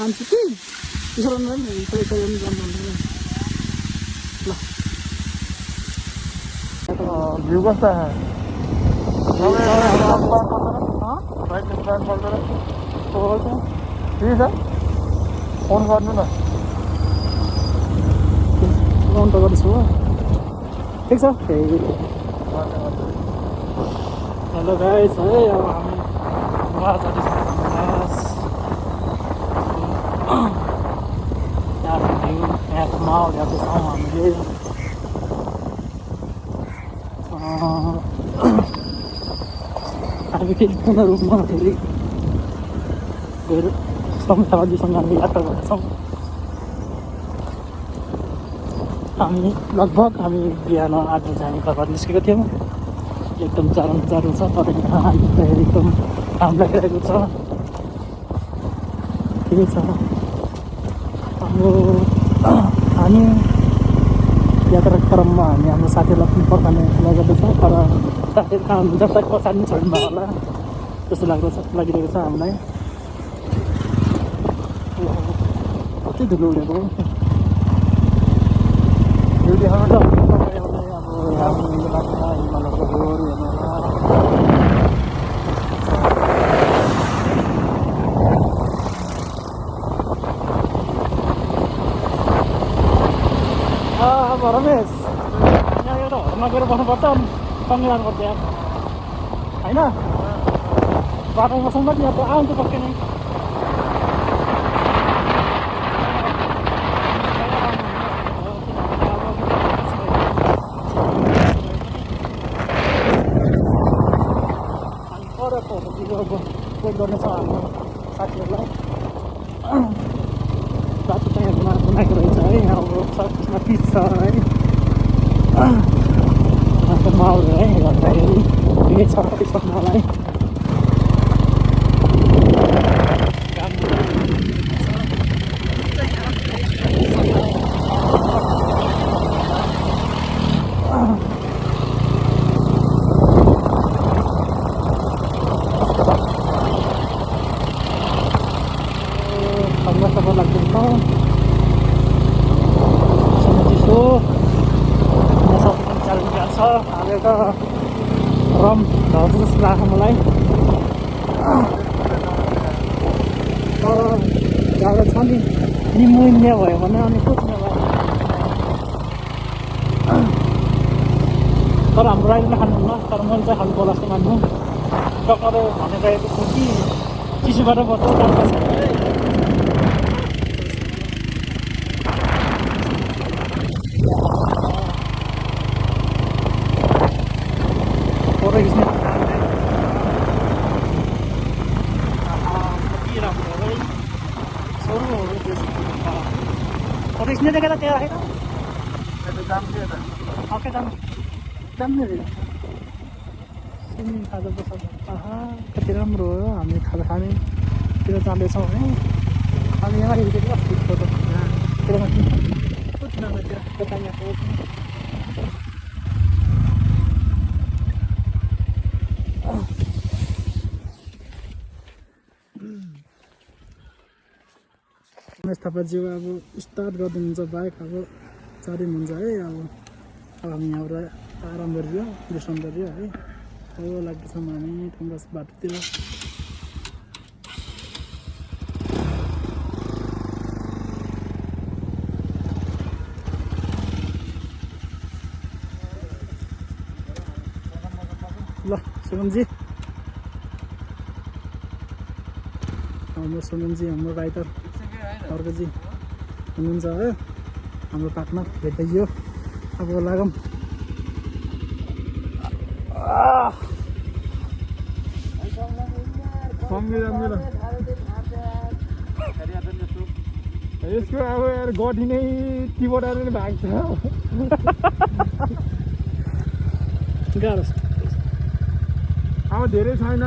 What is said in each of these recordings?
आन्छु कि त्यसो भ्यू कस्तो ठिकै छ फोन गर्नु न फोन त गर्दैछु हो ठिक छ हेलो गाइस है अब हामी यहाँको माहौल हेर्दैछौँ हामीले हामी फेरि पुनः रूपमा फेरि गएर समतावादीसँग हामी यात्रा गर्दैछौँ हामी लगभग बिहान 8 बजी हामी घरबाट निस्केको थियौँ एकदम जाडो छ तर यहाँ आइपुग्दाखेरि एकदम घाम लागिरहेको छ ठिकै छ हामी यात्राको क्रममा हामी हाम्रो साथीहरूलाई पनि पर्खाने गर्दैछ तर साथीहरू कहाँ हुनुहुन्छ सायद पछाडि छोड्नु भयो होला जस्तो लागिरहेको छ हामीलाई कति धुलो उडेको यो देखाउनु त अब हिमालयको घोर अब रमेश यहाँ एउटा होटलमा गएर बस्नुपर्छ अनि सँगै जानुपर्छ यार होइन बाटोमा सँगै यहाँ आउनु त पक्कै नै वेट गर्नेछ हाम्रो साथीहरूलाई बाटो चाहिँ बनाएको रहेछ है यहाँ अब त्यसमा पिच छ है माहौल है हेर्दाखेरि ठिकै छ त्यसमा मलाई रम झर्छ जस्तो लाग्छ मलाई तर जाडो छ नि निमोनिया भयो भने अनि कुद्ने भयो तर हाम्रो राइडरले खानुहुन्न तर मैले चाहिँ खानु पर्ला जस्तो मान्नु डक्टरले भनिरहेको छु कि चिसोबाट बस्छ फोटो खिच्ने फोटो खिच्ने देखेर त्यहाँ राखेर ओके जाने सुइमिङ खाजा बस्छ कति राम्रो हो हामी खाजा खानेतिर जाँदैछौँ है हामी यहाँ हेरेको अस्ति फोटो कति राम्रोतिर दोकानको रमेश थापाज्यू अब स्टार्ट गरिदिनुहुन्छ बाइक अब चारिनुहुन्छ है अब हामी यहाँबाट आराम गरियो विश्राम गरियो है हो लाग्दैछौँ हामी ठुङ्गा बाटोतिर ल सुमनजी हाम्रो सुमनजी हाम्रो राइटर अर्कोजी हुनुहुन्छ है हाम्रो पार्टनर भेट्दैयो अब लागौँ यसको अब यार गठी नै टिबोट आएर नै भाग्छ गाह्रो छ अब धेरै छैन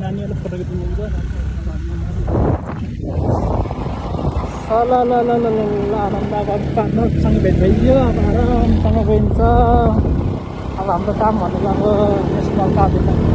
नानीहरूले फोटो फर्किदिनुहुन्छ ल ल ल ल ल ल आनन्द अब पार्टनरसँग भेट भइदियो अब आरामसँग गइन्छ अब हाम्रो काम भनेको अब नेसनल काट्दैन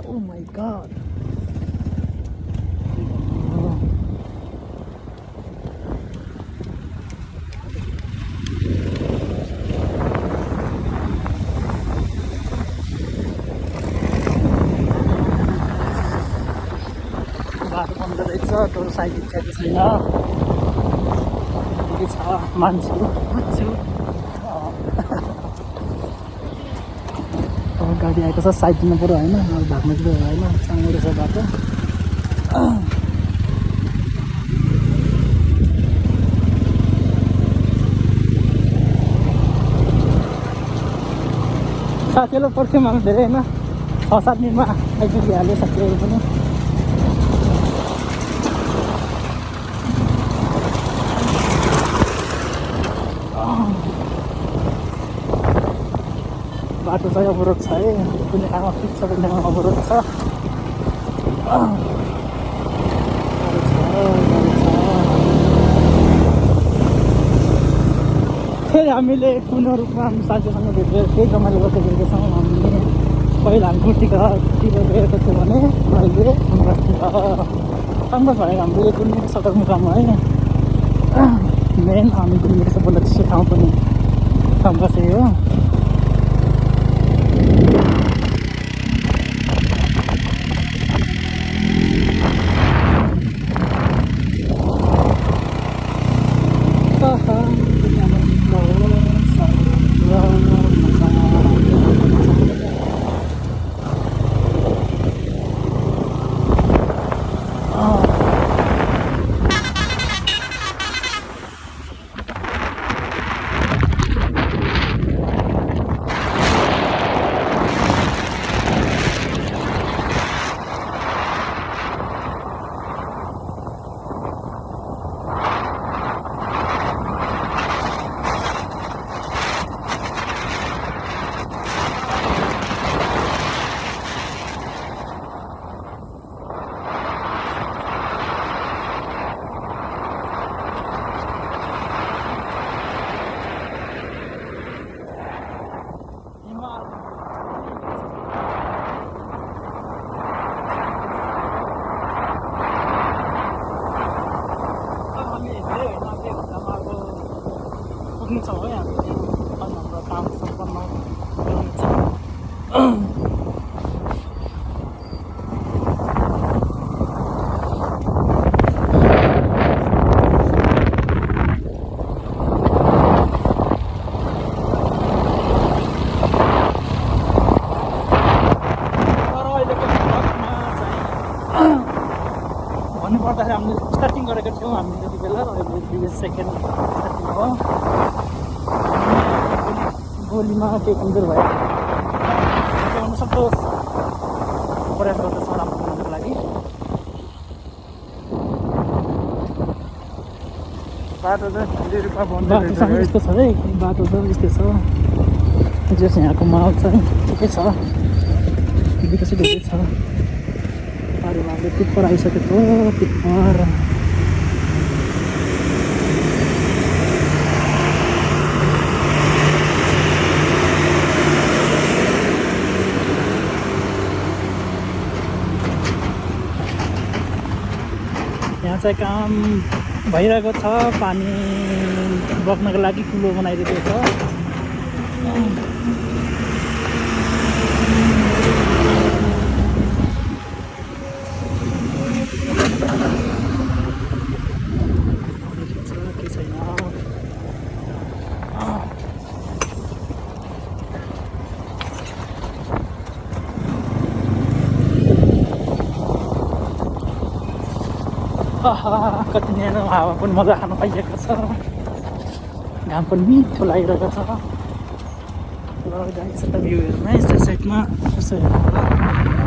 Oh my god. बाटो बन्द रहेछ टोल साइकल इत्यादि छैन के छ मान्छे बुझ्छु गाडी आएको छ साइड दिनु पऱ्यो होइन अब भाग्नु पऱ्यो होइन सानो रहेछ बाटो साथीहरू पर्थ्यौँ हामी धेरै होइन 6-7 मिनटमा आइपुगिहाल्यो साथीहरू पनि बाटो चाहिँ अवरोध छ है कुनै ठाउँमा ठिक छ कुनै ठाउँमा अवरोध छ फेरि हामीले पुनः रूपमा हामी साथीसँग भेटेर केही रमाइलो गर्दै गएका छौँ हामीले पहिला हामी कुर्तीतिर गएको थियो भने अहिले सङ्घर्ष भनेको हाम्रो यो कुनै सदरमुकाममा है मेन हामी घुमेको सबभन्दा त्यस्तो ठाउँ पनि सङ्घर्ष हो पुग्नेछौँ है हामी हाम्रो काम सम्पन्न गर्नेछ भन्नुपर्दाखेरि हामीले स्टार्टिङ गरेको थियौँ हामी त्यति बेला अहिले सेकेन्ड स्टार्टिङ हो गोलीमा केही कमजोर भयो सक्दो प्रयास गर्दछौँ राम्रो बनाउनको लागि बाटो चाहिँ यस्तो छ है बाटो चाहिँ यस्तै छ जो चाहिँ यहाँको माहौल चाहिँ ठिकै छ विकसित हुँदैछ पारीमा हामीले टिप्पर आइसकेको टिप्पर यहाँ चाहिँ काम भइरहेको छ पानी बग्नको लागि कुलो बनाइदिएको छ आहा कति न्यानो हावा पनि मजा खान पाइएको छ घाम पनि मिठो लागिरहेको छ ल गाइस यता भ्यू हेर्नु है यस्तो साइडमा यसो हेर्नु होला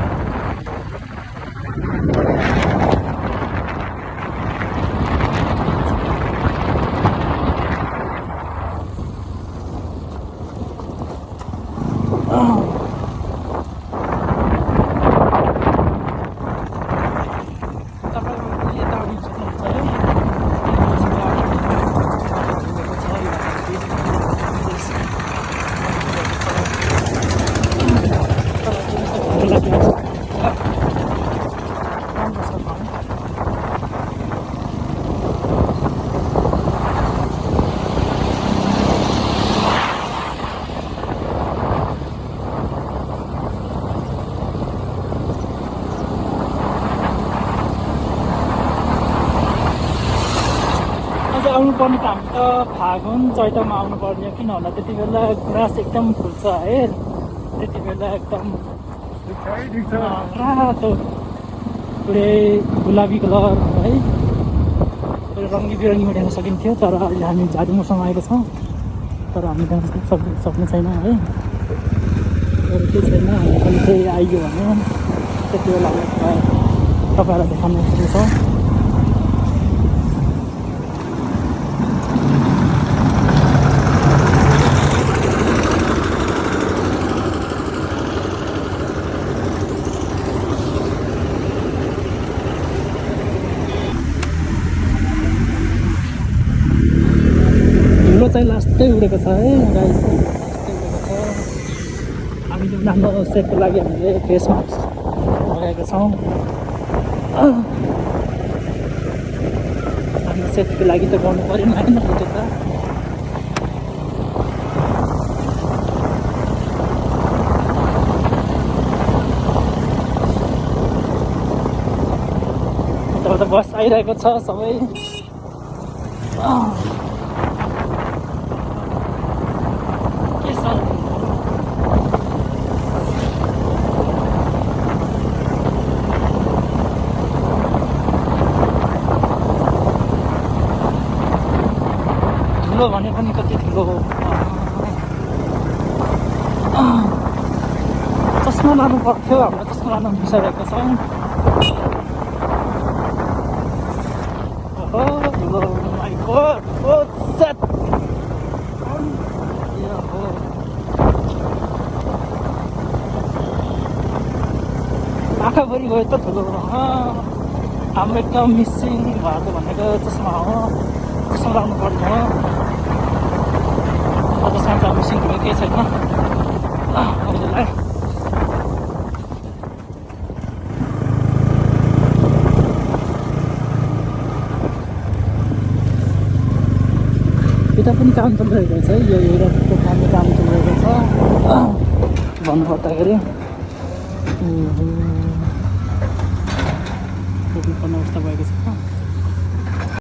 आउनुपर्ने त हामी त फागुन चैतमा आउनुपर्ने किन होला त्यति बेला ग्रास एकदम फुल्छ है त्यति बेला एकदम रातो पुरै गुलाबी कलर है पुरै रङ्गी बिरङ्गीमा देख्न सकिन्थ्यो तर अहिले हामी झाडी मौसम आएको छौँ तर हामी देख्न सक्ने छैन है अरू केही छैन हामी पनि त्यही आइयो भने त्यति बेला तपाईँहरूलाई देखाउनु सक्छ चाहिँ लास्टै उडेको छ है गाइस लास्टै उडेको छ हामीले राम्रो सेफको लागि हामीले फेस मास्क लगाएका छौँ हाम्रो सेफ्टीको लागि त गर्नु परेन होइन त्यो त यताबाट बस आइरहेको छ सबै भने पनि कति ठुलो चस्मा लानु पर्थ्यो हाम्रो चस्मा लानु बिर्सिरहेको छ आँखाभरि गयो त ठुलो हाम्रो एकदम मिसिङ भएको भनेको चस्मा हो चस्मा लाउनु पर्ने हो अझ साँच्चा मिसिङ भयो केही छैन हजुरलाई यता पनि काम चलिरहेको छ यो एउटाको काम चलिरहेको छ भन्नुपर्दाखेरि पुग्नुपर्ने अवस्था भएको छ